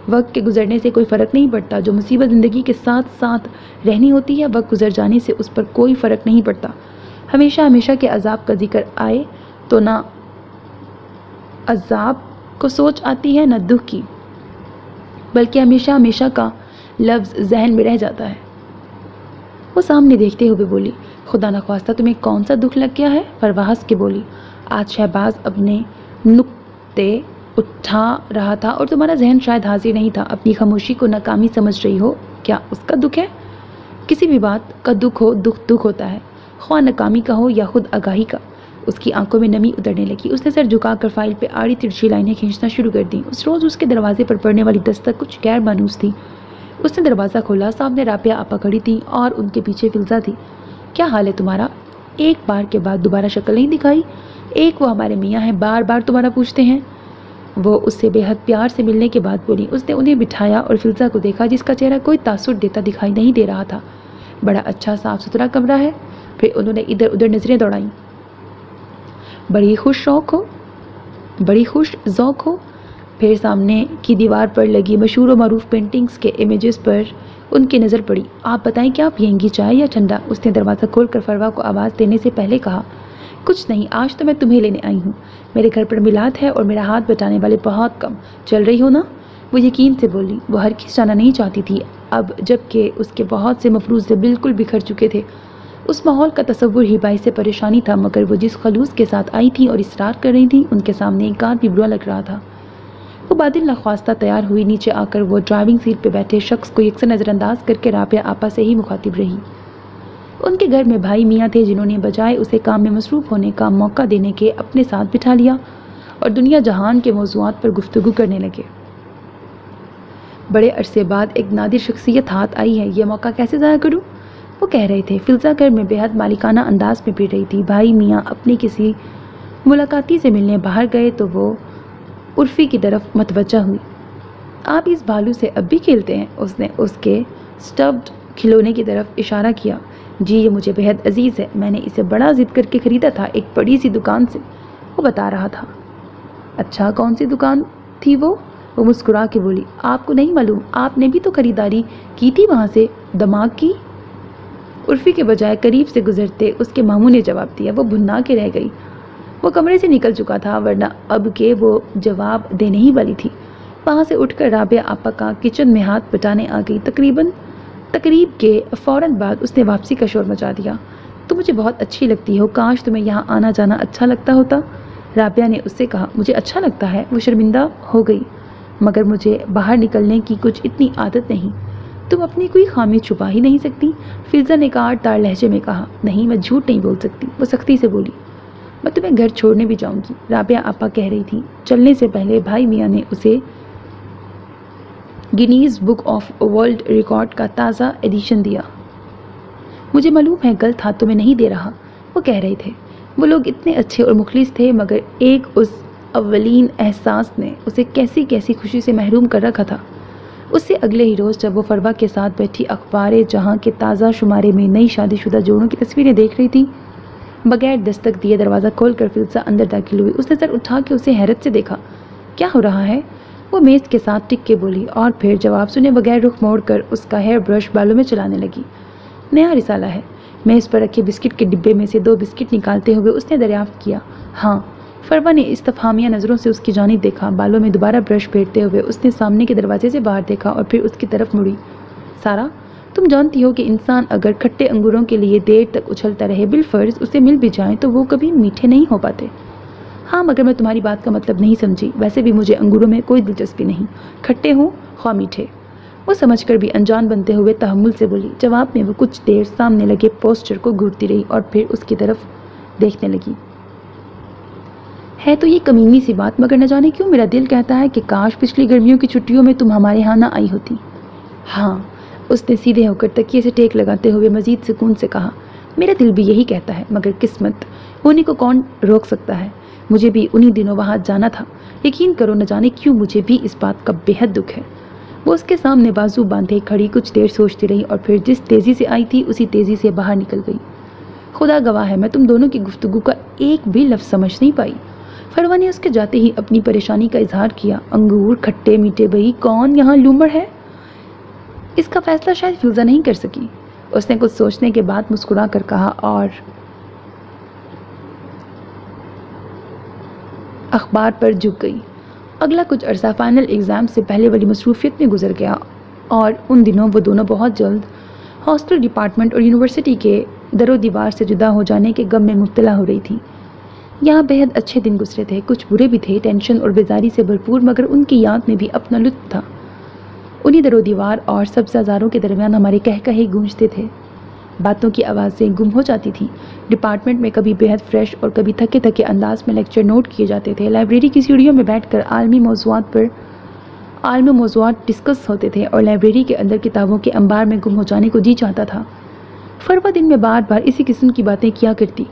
Speaker 2: وقت کے گزرنے سے کوئی فرق نہیں پڑتا، جو مصیبت زندگی کے ساتھ ساتھ رہنی ہوتی ہے، وقت گزر جانے سے اس پر کوئی فرق نہیں پڑتا۔ ہمیشہ ہمیشہ کے عذاب کا ذکر آئے تو نہ عذاب کو سوچ آتی ہے نہ دکھ کی، بلکہ ہمیشہ ہمیشہ کا لفظ ذہن میں رہ جاتا ہے۔ وہ سامنے دیکھتے ہوئے بولی، خدا نخواستہ تمہیں کون سا دکھ لگ گیا ہے؟ فروا ہنس کے بولی، آج شہباز اپنے نکتے اٹھا رہا تھا اور تمہارا ذہن شاید حاضر نہیں تھا۔ اپنی خاموشی کو ناکامی سمجھ رہی ہو، کیا اس کا دکھ ہے؟ کسی بھی بات کا دکھ ہو، دکھ ہوتا ہے، خواہ ناکامی کا ہو یا خود آگاہی کا۔ اس کی آنکھوں میں نمی اترنے لگی۔ اس نے سر جھکا کر فائل پہ آڑی ترچھی لائنیں کھینچنا شروع کر دیں۔ اس روز اس کے دروازے پر پڑنے والی دستک کچھ غیر مانوس تھی۔ اس نے دروازہ کھولا، سامنے رابعہ آپا کھڑی تھی اور ان کے پیچھے فلزا تھی۔ کیا حال ہے تمہارا؟ ایک بار کے بعد دوبارہ شکل نہیں دکھائی؟ ایک وہ ہمارے میاں ہیں، بار بار تمہارا پوچھتے ہیں۔ وہ اس سے بے حد پیار سے ملنے کے بعد بولی۔ اس نے انہیں بٹھایا اور فلزا کو دیکھا، جس کا چہرہ کوئی تاثر دیتا دکھائی نہیں دے رہا تھا۔ بڑا اچھا صاف ستھرا کمرہ ہے۔ پھر انہوں نے ادھر ادھر نظریں دوڑائیں۔ بڑی خوش ذوق ہو۔ پھر سامنے کی دیوار پر لگی مشہور و معروف پینٹنگز کے امیجز پر ان کی نظر پڑی۔ آپ بتائیں کیا پئیں گی، چائے یا ٹھنڈا؟ اس نے دروازہ کھول کر فروا کو آواز دینے سے پہلے کہا۔ کچھ نہیں، آج تو میں تمہیں لینے آئی ہوں۔ میرے گھر پر میلاد ہے اور میرا ہاتھ بٹانے والے بہت کم، چل رہی ہو نا؟ وہ یقین سے بولی۔ وہ ہرگز جانا نہیں چاہتی تھی اب، جب کہ اس کے بہت سے مفروضے بالکل بکھر چکے تھے۔ اس ماحول کا تصور ہی باعث پریشانی تھا، مگر وہ جس خلوص کے ساتھ آئی تھی اور اصرار کر رہی تھی، ان کے سامنے انکار بھی برا لگ رہا تھا۔ وہ بادل نخواستہ تیار ہوئی، نیچے آ کر وہ ڈرائیونگ سیٹ پہ بیٹھے شخص کو یکسر نظر انداز کر کے رابعہ آپا سے ہی مخاطب رہی۔ ان کے گھر میں بھائی میاں تھے، جنہوں نے بجائے اسے کام میں مصروف ہونے کا موقع دینے کے اپنے ساتھ بٹھا لیا اور دنیا جہان کے موضوعات پر گفتگو کرنے لگے۔ بڑے عرصے بعد ایک نادر شخصیت ہاتھ آئی ہے، یہ موقع کیسے ضائع کروں؟ وہ کہہ رہے تھے۔ فلزا گھر میں بے حد مالکانہ انداز میں پھر رہی تھی۔ بھائی میاں اپنی کسی ملاقاتی سے ملنے باہر گئے تو وہ عرفی کی طرف متوجہ ہوئی۔ آپ اس بھالو سے اب بھی کھیلتے ہیں؟ اس نے اس کے سٹفڈ کھلونے کی طرف اشارہ کیا۔ جی، یہ مجھے بے حد عزیز ہے، میں نے اسے بڑا ضد کر کے خریدا تھا، ایک بڑی سی دکان سے، وہ بتا رہا تھا۔ اچھا، کون سی دکان تھی وہ مسکرا کے بولی۔ آپ کو نہیں معلوم؟ آپ نے بھی تو خریداری کی تھی وہاں سے۔ دماغ کی؟ عرفی کے بجائے قریب سے گزرتے اس کے ماموں نے جواب دیا۔ وہ بھنا کے رہ گئی۔ وہ کمرے سے نکل چکا تھا، ورنہ اب کے وہ جواب دینے ہی والی تھی۔ وہاں سے اٹھ کر رابعہ آپا کا کچن میں ہاتھ بٹانے آ گئی۔ تقریب کے فوراً بعد اس نے واپسی کا شور مچا دیا۔ تم مجھے بہت اچھی لگتی ہو، کاش تمہیں یہاں آنا جانا اچھا لگتا ہوتا۔ رابعہ نے اس سے کہا۔ مجھے اچھا لگتا ہے۔ وہ شرمندہ ہو گئی۔ مگر مجھے باہر نکلنے کی کچھ اتنی عادت نہیں۔ تم اپنی کوئی خامی چھپا ہی نہیں سکتی، فلزا نے کاٹ دار لہجے میں کہا۔ نہیں، میں جھوٹ نہیں بول سکتی، وہ سختی سے بولی۔ میں تمہیں گھر چھوڑنے بھی جاؤں گی، رابعہ آپا کہہ رہی تھی۔ چلنے سے پہلے بھائی میاں نے اسے Guinness book of world record کا تازہ ایڈیشن دیا۔ مجھے معلوم ہے غلط ہاتھوں میں نہیں دے رہا، وہ کہہ رہے تھے۔ وہ لوگ اتنے اچھے اور مخلص تھے، مگر ایک اس اولین احساس نے اسے کیسی کیسی خوشی سے محروم کر رکھا تھا۔ اس سے اگلے ہی روز جب وہ فروا کے ساتھ بیٹھی اخبار جہاں کے تازہ شمارے میں نئی شادی شدہ جوڑوں کی تصویریں دیکھ رہی تھی، بغیر دستک دیے دروازہ کھول کر فلزا اندر داخل ہوئی۔ اس نے سر اٹھا کے اسے حیرت سے دیکھا۔ کیا ہو رہا ہے؟ وہ میز کے ساتھ ٹک کے بولی، اور پھر جواب سنے بغیر رخ موڑ کر اس کا ہیئر برش بالوں میں چلانے لگی۔ نیا رسالہ ہے۔ میز پر رکھے بسکٹ کے ڈبے میں سے 2 بسکٹ نکالتے ہوئے اس نے دریافت کیا۔ ہاں، فروا نے استفہامیہ نظروں سے اس کی جانب دیکھا۔ بالوں میں دوبارہ برش پھیرتے ہوئے اس نے سامنے کے دروازے سے باہر دیکھا اور پھر اس کی طرف مڑی۔ سارا، تم جانتی ہو کہ انسان اگر کھٹے انگوروں کے لیے دیر تک اچھلتا رہے، بالفرض اسے مل بھی جائیں تو وہ کبھی میٹھے نہیں ہو پاتے۔ ہاں، مگر میں تمہاری بات کا مطلب نہیں سمجھی۔ ویسے بھی مجھے انگوروں میں کوئی دلچسپی نہیں، کھٹے ہوں خواہ میٹھے۔ وہ سمجھ کر بھی انجان بنتے ہوئے تحمل سے بولی۔ جواب میں وہ کچھ دیر سامنے لگے پوسٹر کو گھورتی رہی اور پھر اس کی طرف دیکھنے لگی۔ ہے تو یہ کمینی سی بات، مگر نہ جانے کیوں میرا دل کہتا ہے کہ کاش پچھلی گرمیوں کی چھٹیوں میں تم ہمارے ہاں نہ آئی ہوتی۔ ہاں، اس نے سیدھے ہو کر تکیے سے ٹیک لگاتے ہوئے مزید سکون سے کہا۔ میرا دل بھی یہی کہتا ہے، مگر قسمت ہونے کو کون روک سکتا ہے؟ مجھے بھی انہی دنوں وہاں جانا تھا۔ یقین کرو، نہ جانے کیوں مجھے بھی اس بات کا بے حد دکھ ہے۔ وہ اس کے سامنے بازو باندھے کھڑی کچھ دیر سوچتی رہی اور پھر جس تیزی سے آئی تھی اسی تیزی سے باہر نکل گئی۔ خدا گواہ ہے میں تم دونوں کی گفتگو کا ایک بھی لفظ سمجھ نہیں پائی۔ فروا نے اس کے جاتے ہی اپنی پریشانی کا اظہار کیا۔ انگور کھٹے میٹھے بھئی، کون یہاں لومڑ ہے؟ اس کا فیصلہ شاید فلزا نہیں کر سکی۔ اس نے کچھ سوچنے کے بعد مسکرا کر کہا اور اخبار پر جھک گئی۔ اگلا کچھ عرصہ فائنل ایگزام سے پہلے والی مصروفیت میں گزر گیا اور ان دنوں وہ دونوں بہت جلد ہاسٹل ڈپارٹمنٹ اور یونیورسٹی کے در و دیوار سے جدا ہو جانے کے غم میں مبتلا ہو رہی تھی۔ یہاں بہت اچھے دن گزرے تھے، کچھ برے بھی تھے، ٹینشن اور بیزاری سے بھرپور، مگر ان کی یاد میں بھی اپنا لطف تھا۔ انہی در و دیوار اور سبزہ زاروں کے درمیان ہمارے کہے گونجتے تھے، باتوں کی آوازیں گم ہو جاتی تھیں۔ ڈپارٹمنٹ میں کبھی بہت فریش اور کبھی تھکے تھکے انداز میں لیکچر نوٹ کیے جاتے تھے۔ لائبریری کی سیڑھیوں میں بیٹھ کر عالمی موضوعات ڈسکس ہوتے تھے اور لائبریری کے اندر کتابوں کے انبار میں گم ہو جانے کو جی چاہتا تھا۔ فروا دن میں بار بار اسی قسم کی باتیں کیا کرتی،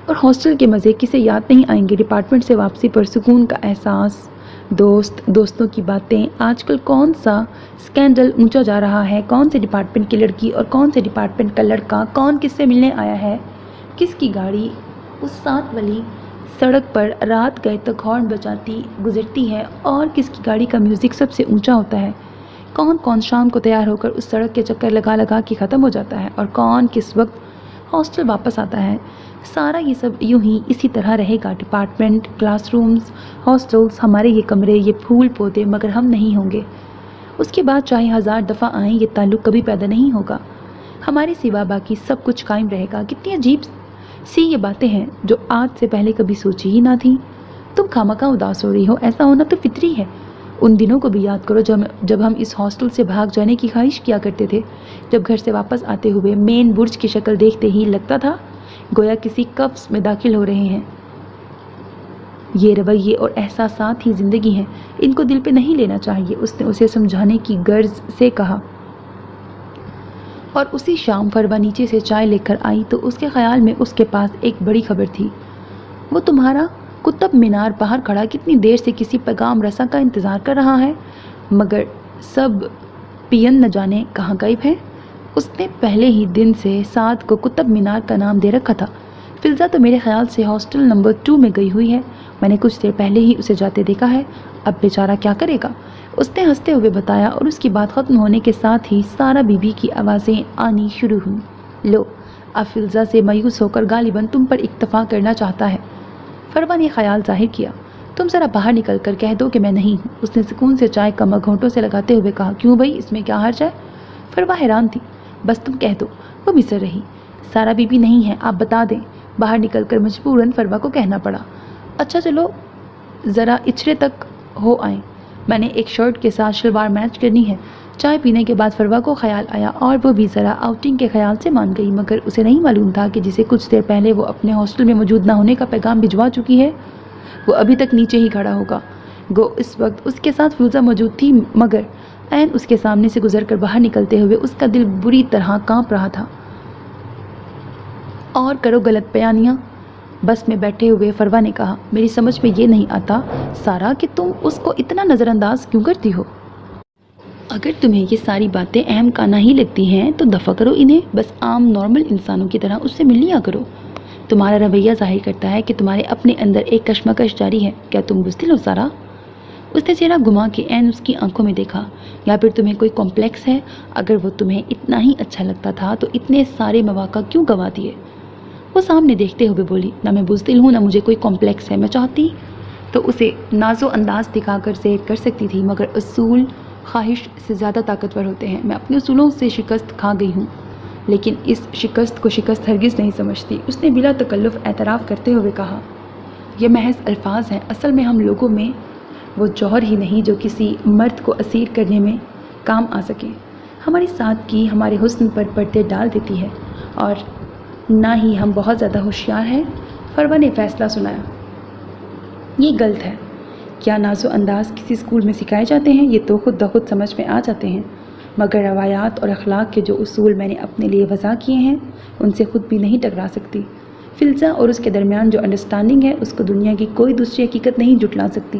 Speaker 2: اور ہاسٹل کے مزے کسے یاد نہیں آئیں گے۔ ڈپارٹمنٹ سے واپسی پر سکون کا احساس، دوستوں کی باتیں، آج کل کون سا سکینڈل اونچا جا رہا ہے، کون سے ڈپارٹمنٹ کی لڑکی اور کون سے ڈپارٹمنٹ کا لڑکا کون کس سے ملنے آیا ہے، کس کی گاڑی اس ساتھ والی سڑک پر رات گئے تک ہارن بجاتی گزرتی ہے اور کس کی گاڑی کا میوزک سب سے اونچا ہوتا ہے، کون شام کو تیار ہو کر اس سڑک کے چکر لگا کے ختم ہو جاتا ہے اور کون کس وقت ہاسٹل واپس آتا ہے۔ سارا یہ سب یوں ہی اسی طرح رہے گا۔ ڈپارٹمنٹ، کلاس رومز، ہاسٹلز، ہمارے یہ کمرے، یہ پھول پودے، مگر ہم نہیں ہوں گے۔ اس کے بعد چاہے 1000 دفعہ آئیں یہ تعلق کبھی پیدا نہیں ہوگا۔ ہمارے سوا باقی سب کچھ قائم رہے گا۔ کتنی عجیب سی یہ باتیں ہیں جو آج سے پہلے کبھی سوچی ہی نہ تھیں۔ تم خامخواہ اداس ہو رہی ہو، ایسا ہونا تو فطری ہے۔ ان دنوں کو بھی یاد کرو جب ہم اس ہاسٹل سے بھاگ جانے کی خواہش کیا کرتے تھے، جب گھر سے واپس آتے ہوئے مین برج کی شکل دیکھتے ہی لگتا تھا گویا کسی قفس میں داخل ہو رہے ہیں۔ یہ رویے اور احساسات ہی زندگی ہیں، ان کو دل پہ نہیں لینا چاہیے، اس نے اسے سمجھانے کی غرض سے کہا۔ اور اسی شام فروا نیچے سے چائے لے کر آئی تو اس کے خیال میں اس کے پاس ایک بڑی خبر تھی۔ وہ تمہارا قطب مینار باہر کھڑا کتنی دیر سے کسی پیغام رساں کا انتظار کر رہا ہے، مگر سب پین نہ جانے کہاں غائب ہے۔ اس نے پہلے ہی دن سے سعد کو قطب مینار کا نام دے رکھا تھا۔ فلزا تو میرے خیال سے ہاسٹل نمبر 2 میں گئی ہوئی ہے، میں نے کچھ دیر پہلے ہی اسے جاتے دیکھا ہے، اب بیچارہ کیا کرے گا، اس نے ہنستے ہوئے بتایا، اور اس کی بات ختم ہونے کے ساتھ ہی سارا بی بی کی آوازیں آنی شروع ہوئیں۔ لو، اب فلزا سے مایوس ہو کر غالباً تم پر اکتفا کرنا چاہتا ہے۔ فروا نے خیال ظاہر کیا۔ تم ذرا باہر نکل کر کہہ دو کہ میں نہیں ہوں، اس نے سکون سے چائے کا مگ ہونٹوں سے لگاتے ہوئے کہا۔ کیوں بھائی، اس میں کیا حرج ہے؟ فروا حیران تھی۔ بس تم کہہ دو، وہ مصر رہی۔ سارا بی بی نہیں ہے، آپ بتا دیں۔ باہر نکل کر مجبوراً فروا کو کہنا پڑا۔ اچھا چلو ذرا اچھرے تک ہو آئیں، میں نے ایک شرٹ کے ساتھ شلوار میچ کرنی ہے۔ چائے پینے کے بعد فروا کو خیال آیا اور وہ بھی ذرا آؤٹنگ کے خیال سے مان گئی، مگر اسے نہیں معلوم تھا کہ جسے کچھ دیر پہلے وہ اپنے ہاسٹل میں موجود نہ ہونے کا پیغام بھجوا چکی ہے، وہ ابھی تک نیچے ہی کھڑا ہوگا۔ گو اس وقت اس کے ساتھ فلزا موجود تھی، مگر عین اس کے سامنے سے گزر کر باہر نکلتے ہوئے اس کا دل بری طرح کانپ رہا تھا۔ اور کرو غلط بیانیاں، بس میں بیٹھے ہوئے فروا نے کہا۔ میری سمجھ میں یہ نہیں آتا سارا کہ تم اس کو اتنا نظر انداز کیوں کرتی ہو؟ اگر تمہیں یہ ساری باتیں اہم کانا ہی لگتی ہیں تو دفع کرو انہیں، بس عام نارمل انسانوں کی طرح اس سے مل لیا کرو۔ تمہارا رویہ ظاہر کرتا ہے کہ تمہارے اپنے اندر ایک کشمکش جاری ہے، کیا تم بزدل ہو سارا؟ اس نے چہرہ گھما کے عین اس کی آنکھوں میں دیکھا۔ یا پھر تمہیں کوئی کمپلیکس ہے؟ اگر وہ تمہیں اتنا ہی اچھا لگتا تھا تو اتنے سارے مواقع کیوں گنوا دیے؟ وہ سامنے دیکھتے ہوئے بولی، نہ میں بزدل ہوں نہ مجھے کوئی کمپلیکس ہے، میں چاہتی تو اسے ناز و انداز دکھا کر زیر کر سکتی تھی، مگر اصول خواہش سے زیادہ طاقتور ہوتے ہیں۔ میں اپنے اصولوں سے شکست کھا گئی ہوں، لیکن اس شکست کو شکست ہرگز نہیں سمجھتی، اس نے بلا تکلف اعتراف کرتے ہوئے کہا۔ یہ محض الفاظ ہیں، اصل میں ہم لوگوں میں وہ جوہر ہی نہیں جو کسی مرد کو اسیر کرنے میں کام آ سکے۔ ہماری سادگی ہمارے حسن پر پردے ڈال دیتی ہے، اور نہ ہی ہم بہت زیادہ ہوشیار ہیں۔ فروا نے فیصلہ سنایا۔ یہ غلط ہے۔ کیا ناز و انداز کسی اسکول میں سکھائے جاتے ہیں؟ یہ تو خود بخود سمجھ میں آ جاتے ہیں، مگر روایات اور اخلاق کے جو اصول میں نے اپنے لیے وضع کیے ہیں ان سے خود بھی نہیں ٹکرا سکتی۔ فلزا اور اس کے درمیان جو انڈرسٹینڈنگ ہے اس کو دنیا کی کوئی دوسری حقیقت نہیں جھٹلا سکتی۔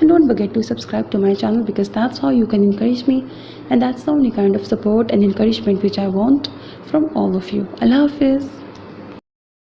Speaker 2: And don't forget to subscribe to my channel because that's how you can encourage me, and that's the only kind of support and encouragement which I want from all of you. Allah Hafiz.